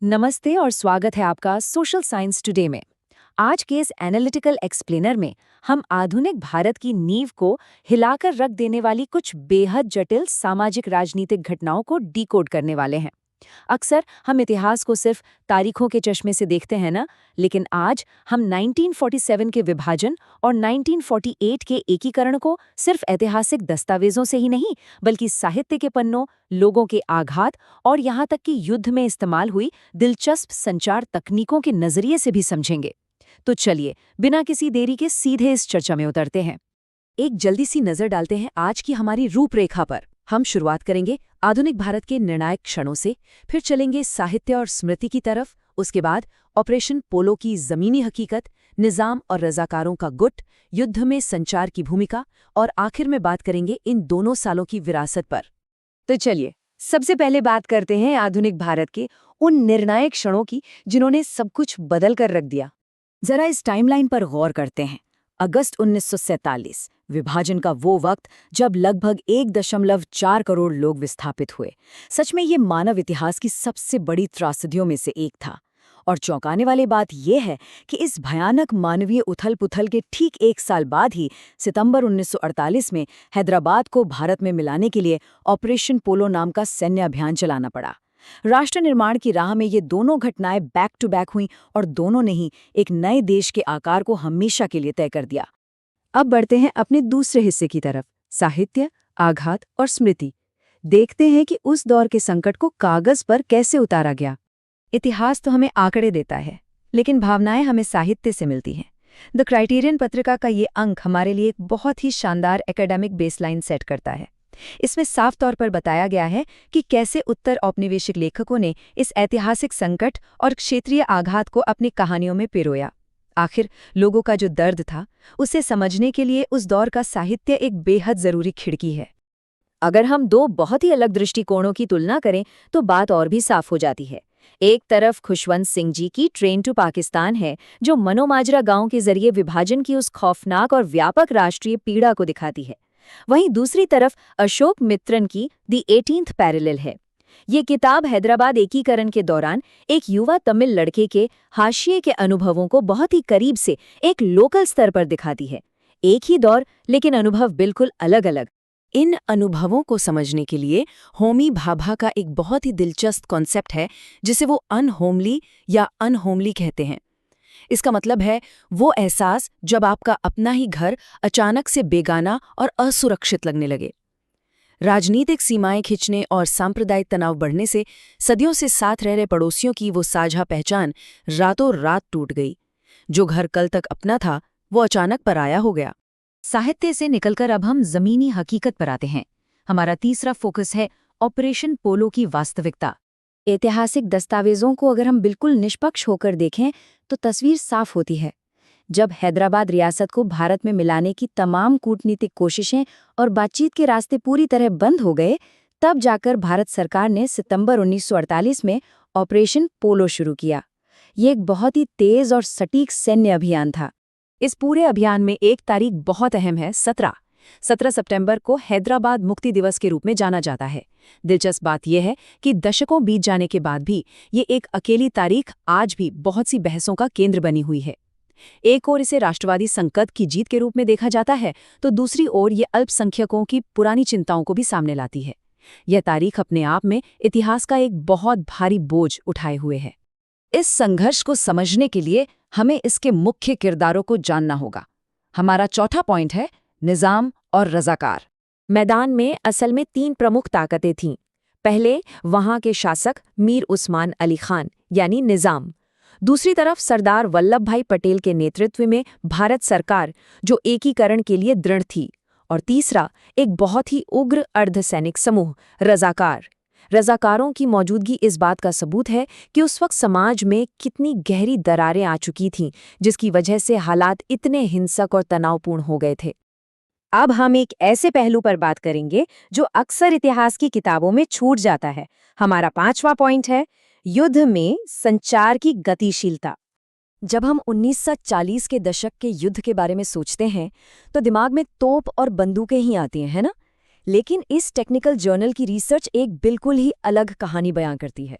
नमस्ते और स्वागत है आपका सोशल साइंस टुडे में। आज के इस एनालिटिकल एक्सप्लेनर में हम आधुनिक भारत की नींव को हिलाकर रख देने वाली कुछ बेहद जटिल सामाजिक राजनीतिक घटनाओं को डिकोड करने वाले हैं। अक्सर हम इतिहास को सिर्फ तारीखों के चश्मे से देखते हैं ना, लेकिन आज हम 1947 के विभाजन और 1948 के एकीकरण को सिर्फ ऐतिहासिक दस्तावेजों से ही नहीं, बल्कि साहित्य के पन्नों, लोगों के आघात और यहाँ तक कि युद्ध में इस्तेमाल हुई दिलचस्प संचार तकनीकों के नजरिए से भी समझेंगे। तो चलिए, बिना किसी देरी के सीधे इस चर्चा में उतरते हैं। एक जल्दी सी नजर डालते हैं आज की हमारी रूपरेखा पर। हम शुरुआत करेंगे आधुनिक भारत के निर्णायक क्षणों से, फिर चलेंगे साहित्य और स्मृति की तरफ, उसके बाद ऑपरेशन पोलो की जमीनी हकीकत, निजाम और रजाकारों का गुट, युद्ध में संचार की भूमिका, और आखिर में बात करेंगे इन दोनों सालों की विरासत पर। तो चलिए, सबसे पहले बात करते हैं आधुनिक भारत के उन निर्णायक क्षणों की जिन्होंने सब कुछ बदल कर रख दिया। जरा इस टाइमलाइन पर गौर करते हैं। अगस्त 1947, विभाजन का वो वक्त जब लगभग 1.4 करोड़ लोग विस्थापित हुए। सच में ये मानव इतिहास की सबसे बड़ी त्रासदियों में से एक था। और चौंकाने वाली बात यह है कि इस भयानक मानवीय उथल-पुथल के ठीक एक साल बाद ही सितंबर 1948 में हैदराबाद को भारत में मिलाने के लिए ऑपरेशन पोलो नाम का सैन्य अभियान चलाना पड़ा। राष्ट्र निर्माण की राह में ये दोनों घटनाएं बैक टू बैक हुईं और दोनों ने ही एक नए देश के आकार को हमेशा के लिए तय कर दिया। अब बढ़ते हैं अपने दूसरे हिस्से की तरफ, साहित्य, आघात और स्मृति। देखते हैं कि उस दौर के संकट को कागज पर कैसे उतारा गया। इतिहास तो हमें आंकड़े देता है, लेकिन भावनाएं हमें साहित्य से मिलती हैं। द क्राइटेरियन पत्रिका का ये अंक हमारे लिए एक बहुत ही शानदार एकेडमिक बेसलाइन सेट करता है। इसमें साफ तौर पर बताया गया है कि कैसे उत्तर औपनिवेशिक लेखकों ने इस ऐतिहासिक संकट और क्षेत्रीय आघात को अपनी कहानियों में पिरोया। आखिर लोगों का जो दर्द था, उसे समझने के लिए उस दौर का साहित्य एक बेहद जरूरी खिड़की है। अगर हम दो बहुत ही अलग दृष्टिकोणों की तुलना करें तो बात और भी साफ हो जाती है। एक तरफ खुशवंत सिंह जी की ट्रेन टू पाकिस्तान है, जो मनोमाजरा गांव के जरिए विभाजन की उस खौफनाक और व्यापक राष्ट्रीय पीड़ा को दिखाती है। वहीं दूसरी तरफ अशोक मित्रन की द 18th पैरेलल है। ये किताब हैदराबाद एकीकरण के दौरान एक युवा तमिल लड़के के हाशिए के अनुभवों को बहुत ही करीब से एक लोकल स्तर पर दिखाती है। एक ही दौर, लेकिन अनुभव बिल्कुल अलग अलग। इन अनुभवों को समझने के लिए होमी भाभा का एक बहुत ही दिलचस्प कॉन्सेप्ट है, जिसे वो अनहोमली या अनहोमली कहते हैं। इसका मतलब है वो एहसास जब आपका अपना ही घर अचानक से बेगाना और असुरक्षित लगने लगे। राजनीतिक सीमाएं खिंचने और सांप्रदायिक तनाव बढ़ने से सदियों से साथ रह रहे पड़ोसियों की वो साझा पहचान रातों रात टूट गई। जो घर कल तक अपना था, वो अचानक पराया हो गया। साहित्य से निकलकर अब हम जमीनी हकीकत पर आते हैं। हमारा तीसरा फोकस है ऑपरेशन पोलो की वास्तविकता। ऐतिहासिक दस्तावेजों को अगर हम बिल्कुल निष्पक्ष होकर देखें तो तस्वीर साफ होती है। जब हैदराबाद रियासत को भारत में मिलाने की तमाम कूटनीतिक कोशिशें और बातचीत के रास्ते पूरी तरह बंद हो गए, तब जाकर भारत सरकार ने सितंबर 1948 में ऑपरेशन पोलो शुरू किया। ये एक बहुत ही तेज और सटीक सैन्य अभियान था। इस पूरे अभियान में एक तारीख बहुत अहम है, 17 सितंबर को हैदराबाद मुक्ति दिवस के रूप में जाना जाता है। दिलचस्प बात यह है कि दशकों बीत जाने के बाद भी ये एक अकेली तारीख आज भी बहुत सी बहसों का केंद्र बनी हुई है। एक ओर इसे राष्ट्रवादी संकट की जीत के रूप में देखा जाता है, तो दूसरी ओर ये अल्पसंख्यकों की पुरानी चिंताओं को भी सामने लाती है। यह तारीख अपने आप में इतिहास का एक बहुत भारी बोझ उठाए हुए है। इस संघर्ष को समझने के लिए हमें इसके मुख्य किरदारों को जानना होगा। हमारा चौथा पॉइंट है निजाम और रजाकार। मैदान में असल में 3 प्रमुख ताकतें थीं। पहले वहां के शासक मीर उस्मान अली खान यानी निजाम, दूसरी तरफ सरदार वल्लभ भाई पटेल के नेतृत्व में भारत सरकार, जो एकीकरण के लिए दृढ़ थी, और तीसरा एक बहुत ही उग्र अर्धसैनिक समूह रजाकार। रजाकारों की मौजूदगी इस बात का सबूत है कि उस वक्त समाज में कितनी गहरी दरारें आ चुकी थीं, जिसकी वजह से हालात इतने हिंसक और तनावपूर्ण हो गए थे। अब हम एक ऐसे पहलू पर बात करेंगे जो अक्सर इतिहास की किताबों में छूट जाता है। हमारा 5वां पॉइंट है युद्ध में संचार की गतिशीलता। जब हम 1940 के दशक के युद्ध के बारे में सोचते हैं तो दिमाग में तोप और बंदूकें ही आती हैं, है ना? लेकिन इस टेक्निकल जर्नल की रिसर्च एक बिल्कुल ही अलग कहानी बयां करती है।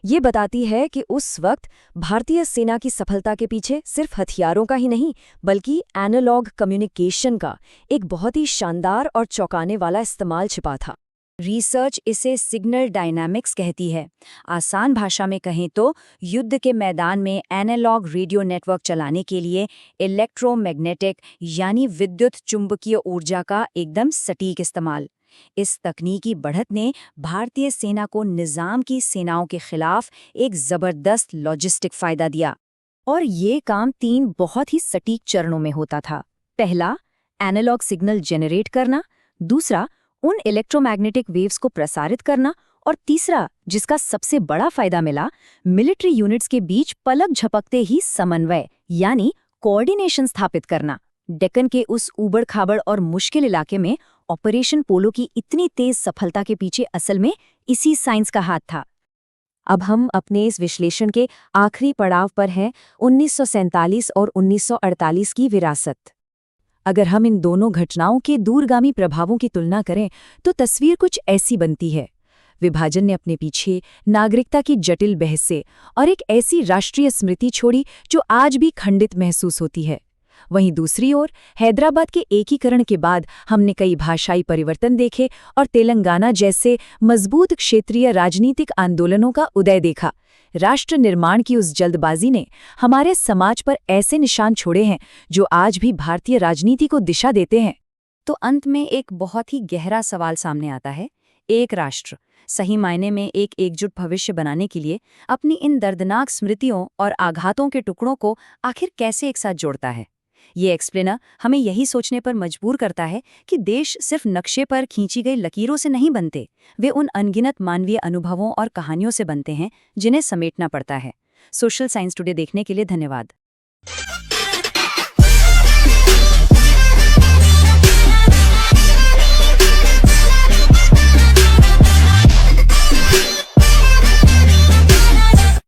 ये बताती है कि उस वक्त भारतीय सेना की सफलता के पीछे सिर्फ हथियारों का ही नहीं, बल्कि एनालॉग कम्युनिकेशन का एक बहुत ही शानदार और चौंकाने वाला इस्तेमाल छिपा था। रिसर्च इसे सिग्नल डायनामिक्स कहती है। आसान भाषा में कहें तो युद्ध के मैदान में एनालॉग रेडियो नेटवर्क चलाने के लिए इलेक्ट्रोमैग्नेटिक यानी विद्युत चुंबकीय ऊर्जा का एकदम सटीक इस्तेमाल। इस तकनीकी बढ़त ने भारतीय सेना को निजाम की सेनाओं के खिलाफ एक जबरदस्त लॉजिस्टिक फायदा दिया। और ये काम 3 बहुत ही सटीक चरणों में होता था। पहला, एनालॉग सिग्नल जनरेट करना। दूसरा, उन इलेक्ट्रोमैग्नेटिक वेव्स को प्रसारित करना। और तीसरा, जिसका सबसे बड़ा फायदा मिला, मिलिट्री यूनिट्स के बीच पलक झपकते ही समन्वय यानी कोऑर्डिनेशन स्थापित करना। डेक्कन के उस ऊबड़-खाबड़ और मुश्किल इलाके में ऑपरेशन पोलो की इतनी तेज सफलता के पीछे असल में इसी साइंस का हाथ था। अब हम अपने इस विश्लेषण के आखिरी पड़ाव पर हैं, 1947 और 1948 की विरासत। अगर हम इन दोनों घटनाओं के दूरगामी प्रभावों की तुलना करें तो तस्वीर कुछ ऐसी बनती है। विभाजन ने अपने पीछे नागरिकता की जटिल बहसें और एक ऐसी राष्ट्रीय स्मृति छोड़ी जो आज भी खंडित महसूस होती है। वहीं दूसरी ओर हैदराबाद के एकीकरण के बाद हमने कई भाषाई परिवर्तन देखे और तेलंगाना जैसे मजबूत क्षेत्रीय राजनीतिक आंदोलनों का उदय देखा। राष्ट्र निर्माण की उस जल्दबाजी ने हमारे समाज पर ऐसे निशान छोड़े हैं जो आज भी भारतीय राजनीति को दिशा देते हैं। तो अंत में एक बहुत ही गहरा सवाल सामने आता है। एक राष्ट्र सही मायने में एक एकजुट भविष्य बनाने के लिए अपनी इन दर्दनाक स्मृतियों और आघातों के टुकड़ों को आखिर कैसे एक साथ जोड़ता है? ये एक्सप्लेनर हमें यही सोचने पर मजबूर करता है कि देश सिर्फ नक्शे पर खींची गई लकीरों से नहीं बनते, वे उन अनगिनत मानवीय अनुभवों और कहानियों से बनते हैं जिन्हें समेटना पड़ता है। सोशल साइंस टुडे देखने के लिए धन्यवाद।